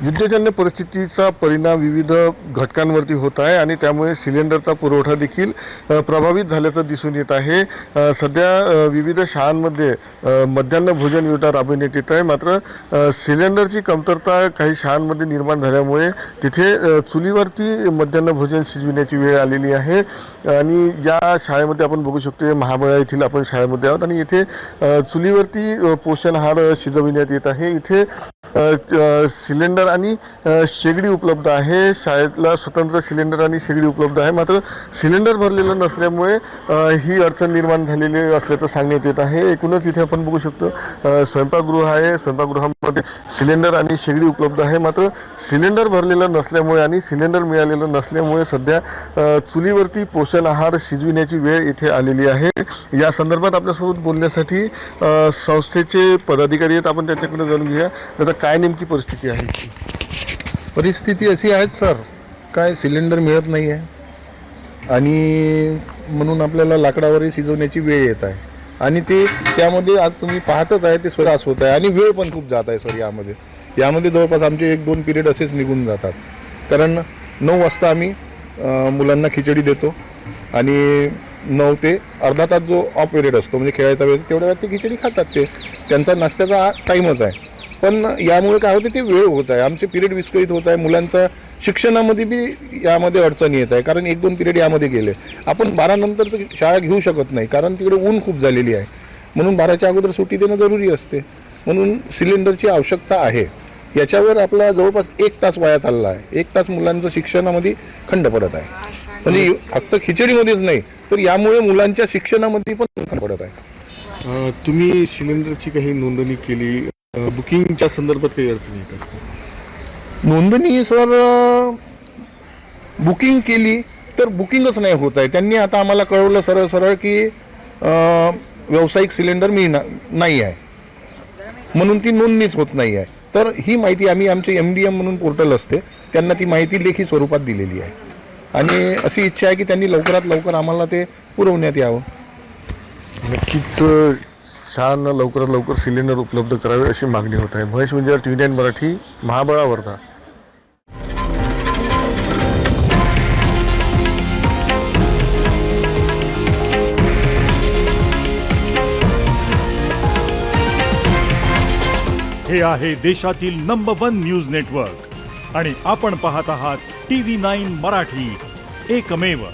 युद्धजन्य परिस्थितीचा परिणाम विविध घटकांवरती होत आहे आणि त्यामुळे सिलेंडरचा पुरवठा देखील प्रभावित झाल्याचं दिसून येत आहे। सध्या विविध शाळांमध्ये मध्यान्ह भोजन योजना राबविण्यात येत आहे, मात्र सिलेंडरची कमतरता काही शाळांमध्ये निर्माण झाल्यामुळे तिथे चुलीवरती मध्यान्ह भोजन शिजविण्याची वेळ आलेली आहे। आणि या शाळेमध्ये आपण बघू शकतो, महाबळा येथील आपण शाळेमध्ये आहोत आणि इथे चुलीवरती पोषण आहार शिजविण्यात येत आहे। इथे सिलेंडर आणि शेगडी उपलब्ध आहे। शाळेतला स्वतंत्र सिलेंडर आणि शेगडी उपलब्ध आहे, मात्र सिलेंडर भरलेलं नसल्यामुळे ही अडचण निर्माण झालेली असल्याचं सांगण्यात येत आहे। एकूणच इथे आपण बघू शकतो स्वयंपाकगृह आहे, स्वयंपाकगृहामध्ये सिलेंडर आणि शेगडी उपलब्ध आहे, मात्र सिलेंडर भरलेलं नसल्यामुळे आणि सिलेंडर मिळालेलं नसल्यामुळे सध्या चुलीवरती पोषण आहार शिजविण्याची वेळ इथे आलेली आहे। या संदर्भात आपल्यासोबत बोलण्यासाठी संस्थेचे पदाधिकारी आहेत, आपण त्याच्याकडे जाणून घेऊया। दादा, काय नेमकी परिस्थिती आहे? परिस्थिती अशी आहे सर, काय सिलेंडर मिळत नाही आहे आणि म्हणून आपल्याला लाकडावरही शिजवण्याची वेळ येत आहे आणि त्यामध्ये आज तुम्ही पाहतच आहे ते स्वरास होत आहे आणि वेळ पण खूप जात आहे सर। यामध्ये जवळपास आमचे 1-2 पिरियड असेच निघून जातात, कारण 9 वाजता आम्ही मुलांना खिचडी देतो आणि 9 ते अर्धा तास जो ऑफ पिरियड असतो म्हणजे खेळायचा वेळ, तेवढ्या वेळात ते खिचडी खातात, त्यांचा नाश्त्याचा टाईमच आहे। पण यामुळे काय होते, ते वेळ होत आहे, आमचे पिरियड विस्कळीत होत आहे, मुलांचा शिक्षणामध्ये बी यामध्ये अडचणी येत आहे, कारण 1-2 पिरियड यामध्ये गेले। आपण 12 नंतर तर शाळा घेऊ शकत नाही, कारण तिकडे ऊन खूप झालेली आहे, म्हणून 12च्या अगोदर सुट्टी देणं जरुरी असते, म्हणून सिलेंडरची आवश्यकता आहे। याच्यावर आपला जवळपास 1 तास वाया चालला आहे, 1 तास मुलांचं शिक्षणामध्ये खंड पडत आहे, म्हणजे फक्त खिचडीमध्येच नाही तर यामुळे मुलांच्या शिक्षणामध्ये पण खंड पडत आहे। तुम्ही सिलेंडरची काही नोंदणी केली, बुकिंगच्या संदर्भात काही अडचणी येतात? नोंदणी सर बुकिंग केली तर बुकिंगच नाही होत आहे। त्यांनी आता आम्हाला कळवलं सरळ सरळ की व्यावसायिक सिलेंडर नाही आहे, म्हणून ती नोंदणीच होत नाही आहे। तर ही माहिती आम्ही आमचे MDM म्हणून पोर्टल असते, त्यांना ती माहिती लेखी स्वरूपात दिलेली आहे आणि अशी इच्छा आहे की त्यांनी लवकरात लवकर आम्हाला ते पुरवण्यात यावं। नक्कीच शाळांना लवकरात लवकर सिलेंडर उपलब्ध करावे अशी मागणी होत आहे। महेश म्हणजे TV9 मराठी, महाबळा, वर्धा। हे आहे देशातील नंबर 1 न्यूज नेटवर्क आणि आपण पाहत आहात TV9 मराठी, एकमेव।